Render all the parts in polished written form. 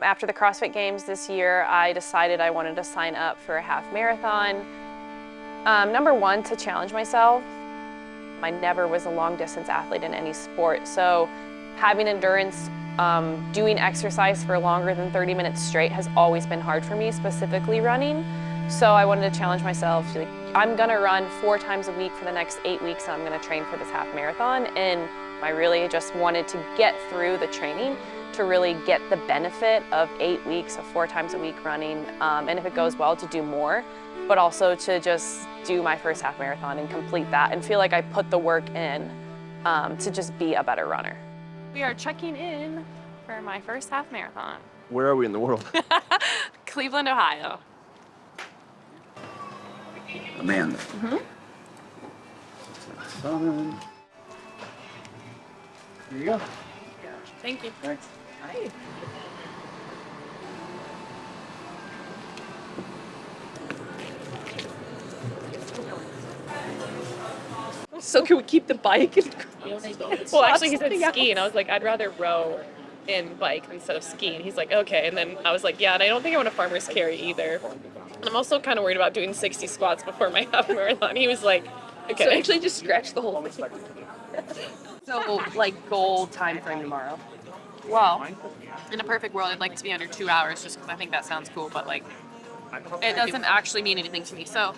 After the CrossFit Games this year, I decided I wanted to sign up for a half marathon. Number one, to challenge myself. I never was a long distance athlete in any sport, so having endurance, doing exercise for longer than 30 minutes straight has always been hard for me, specifically running. So I wanted to challenge myself. Like, I'm gonna run 4 times a week for the next 8 weeks, and I'm gonna train for this half marathon. And I really just wanted to get through the training to really get the benefit of 8 weeks of 4 times a week running, and if it goes well, to do more, but also to just do my first half marathon and complete that and feel like I put the work in to just be a better runner. We are checking in for my first half marathon. Where are we in the world? Cleveland, Ohio. Amanda. Here you go. Thank you. Thanks. Hi. So can we keep the bike? Well, actually, he said ski, and I was like, I'd rather row and bike instead of ski. And he's like, okay. And then I was like, yeah, and I don't think I want a farmer's carry either. And I'm also kind of worried about doing 60 squats before my half marathon. He was like, okay. So actually just scratch the whole thing. So, like, goal time frame tomorrow. Well, in a perfect world, I'd like to be under 2 hours just because I think that sounds cool, but like, it doesn't actually mean anything to me. So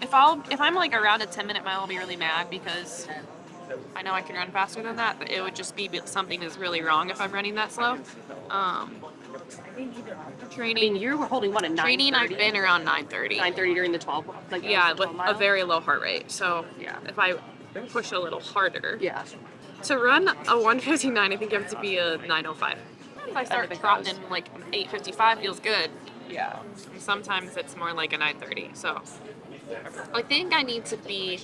if I'm like around a 10-minute mile, I'll be really mad because I know I can run faster than that, but it would just be something is really wrong if I'm running that slow. Training. I mean, you were holding one at 9:30. Training, I've been around 9:30. 9:30 during the 12. Like Yeah, with 12 a mile? very low heart rate. So Yeah. if I push a little harder, Yeah. to run a 1:59, I think you have to be a 9:05. If I start think trotting that in like 8:55, feels good. Yeah. Sometimes it's more like a 9:30. So I think I need to be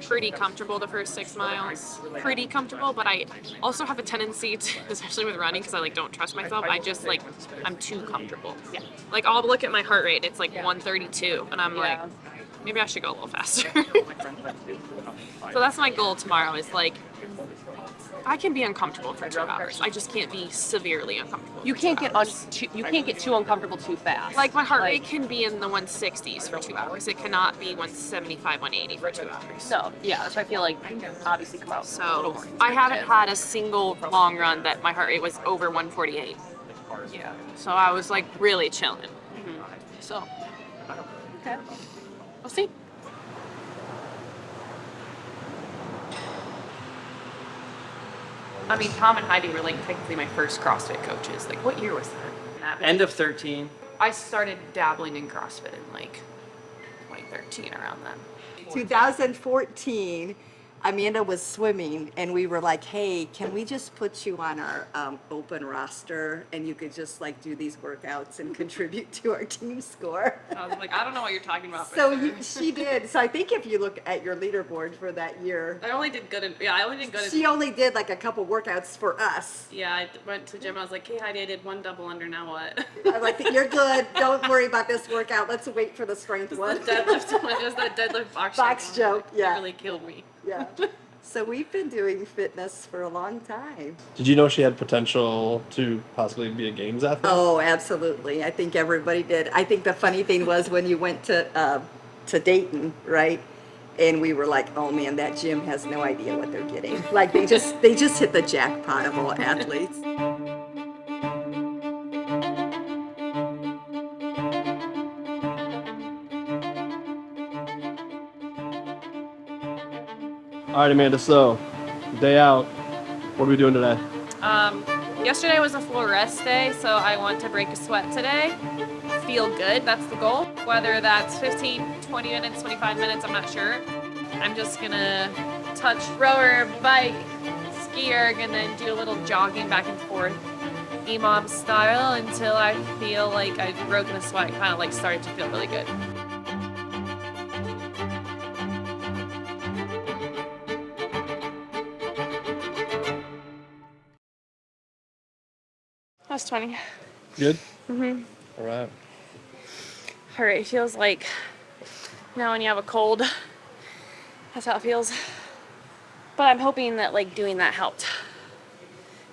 pretty comfortable the first 6 miles. Pretty comfortable, but I also have a tendency to, especially with running, because I like don't trust myself. I just like, I'm too comfortable. Yeah. Like I'll look at my heart rate, it's like 132, and I'm like, Yeah. maybe I should go a little faster. So that's my goal tomorrow, is like, I can be uncomfortable for 2 hours. I just can't be severely uncomfortable. You for can't 2 get hours. you can't get too uncomfortable too fast. Like my heart rate can be in the 160s for 2 hours. It cannot be 175, 180 for 2 hours. No, yeah. So I feel like obviously come out a little So more. I haven't had a single long run that my heart rate was over 148. Yeah. So I was like really chilling. So Okay. we'll see. I mean, Tom and Heidi were like technically my first CrossFit coaches. Like, what year was that? End of 13. I started dabbling in CrossFit in like 2013, around then. 2014, Amanda was swimming, and we were like, hey, can we just put you on our open roster, and you could just like do these workouts and contribute to our team score? I was like, I don't know what you're talking about. So she did. So I think if you look at your leaderboard for that year, I only did good. I only did good. she only did like a couple workouts for us. Yeah, I went to gym. I was like, hey, Heidi, I did 1 double under. Now what? I'm like, you're good. Don't worry about this workout. Let's wait for the strength one. The deadlift one. Just that deadlift Box joke, yeah. It really killed me. Yeah. So we've been doing fitness for a long time. Did you know she had potential to possibly be a games athlete? Oh, absolutely. I think everybody did. I think the funny thing was when you went to Dayton, right? And we were like, oh man, that gym has no idea what they're getting. Like they just hit the jackpot of all athletes. All right, Amanda, so day out. What are we doing today? Yesterday was a full rest day, so I want to break a sweat today. Feel good, that's the goal. Whether that's 15, 20 minutes, 25 minutes, I'm not sure. I'm just gonna touch rower, bike, ski erg, and then do a little jogging back and forth, EMOM style, until I feel like I've broken a sweat, kind of like started to feel really good. That's 20. Good? Mm-hmm. All right. All right, it feels like now when you have a cold, that's how it feels. But I'm hoping that like doing that helped.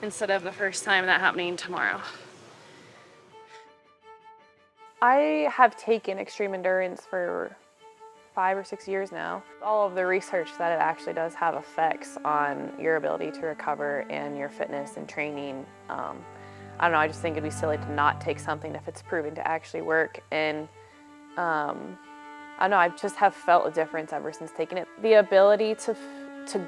instead of the first time that happening tomorrow. I have taken extreme endurance for 5 or 6 years now. All of the research that it actually does have effects on your ability to recover and your fitness and training. I don't know, I just think it'd be silly to not take something if it's proven to actually work. And I don't know, I just have felt a difference ever since taking it. The ability to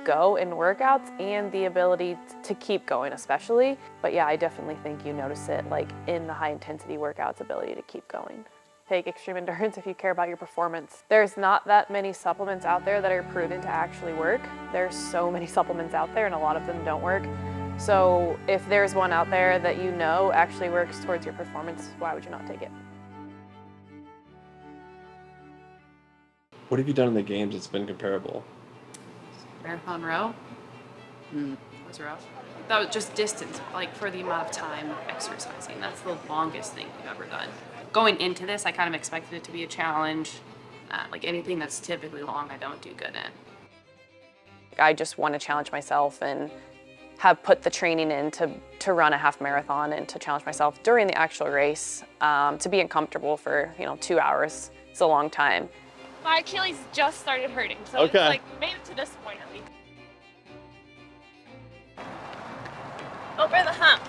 go in workouts and the ability to keep going especially. But yeah, I definitely think you notice it like in the high intensity workouts, ability to keep going. Take extreme endurance if you care about your performance. There's not that many supplements out there that are proven to actually work. There's so many supplements out there and a lot of them don't work. So if there's one out there that you know actually works towards your performance, why would you not take it? What have you done in the games that's been comparable? Marathon row. That was rough. That was just distance, like for the amount of time exercising. That's the longest thing we've ever done. Going into this, I kind of expected it to be a challenge. Like anything that's typically long, I don't do good in. I just want to challenge myself and have put the training in to run a half marathon and to challenge myself during the actual race. To be uncomfortable for 2 hours is a long time. My Achilles just started hurting, so Okay. it's like made it to this point at least. Over the hump.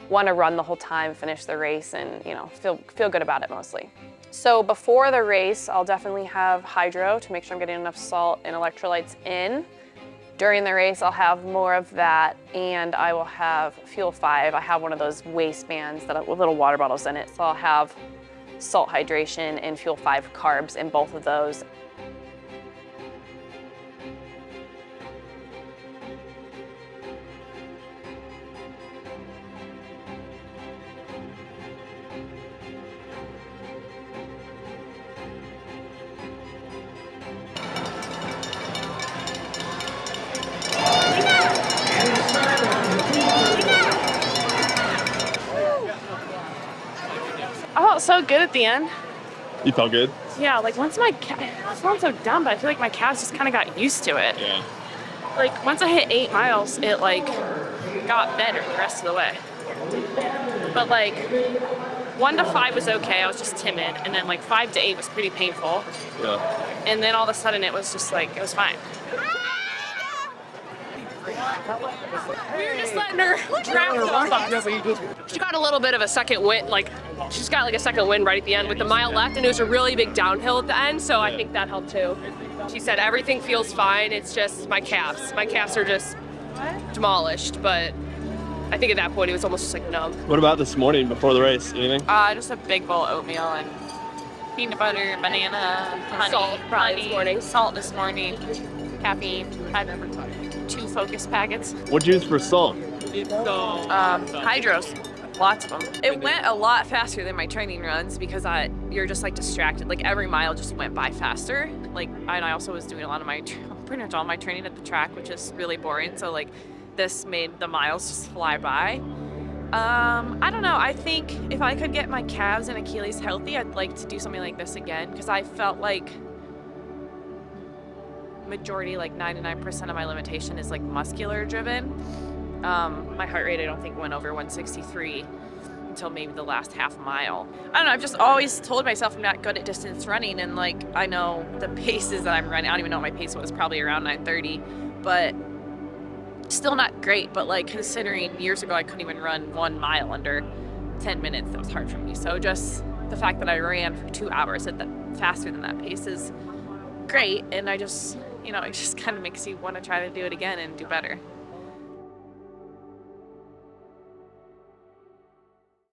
Want to run the whole time, finish the race, and feel good about it mostly. So before the race, I'll definitely have hydro to make sure I'm getting enough salt and electrolytes in. During the race, I'll have more of that, and I will have Fuel 5. I have one of those waistbands with little water bottles in it, so I'll have salt hydration and Fuel 5 carbs in both of those. I felt so good at the end. You felt good? Yeah, like once it sounds so dumb, but I feel like my calves just kind of got used to it. Yeah. Like once I hit 8 miles, it like got better the rest of the way. But like 1 to 5 was okay, I was just timid, and then like 5 to 8 was pretty painful. Yeah. And then all of a sudden it was just like, it was fine. We were just letting her draft off. She got a little bit of a second wind, she's got like a second wind right at the end with the mile left, and it was a really big downhill at the end, so I think that helped too. She said everything feels fine, it's just my calves. My calves are just demolished, but I think at that point it was almost just like numb. What about this morning before the race? Anything? Just a big bowl of oatmeal and peanut butter, banana, honey. Salt probably this morning. Salt this morning, caffeine. Had 2 Focus packets. What'd you use for salt? Hydros, lots of them. It went a lot faster than my training runs because you're just like distracted. Like every mile just went by faster. Like I also was doing a lot of pretty much all my training at the track, which is really boring. So like this made the miles just fly by. I don't know. I think if I could get my calves and Achilles healthy, I'd like to do something like this again because I felt like majority, like 99% of my limitation is like muscular driven. My heart rate I don't think went over 163 until maybe the last half mile. I don't know, I've just always told myself I'm not good at distance running, and like I know the paces that I'm running, I don't even know what my pace was, probably around 9:30, but still not great. But like considering years ago I couldn't even run 1 mile under 10 minutes, that was hard for me. So just the fact that I ran for 2 hours faster than that pace is great, and it just kind of makes you want to try to do it again and do better.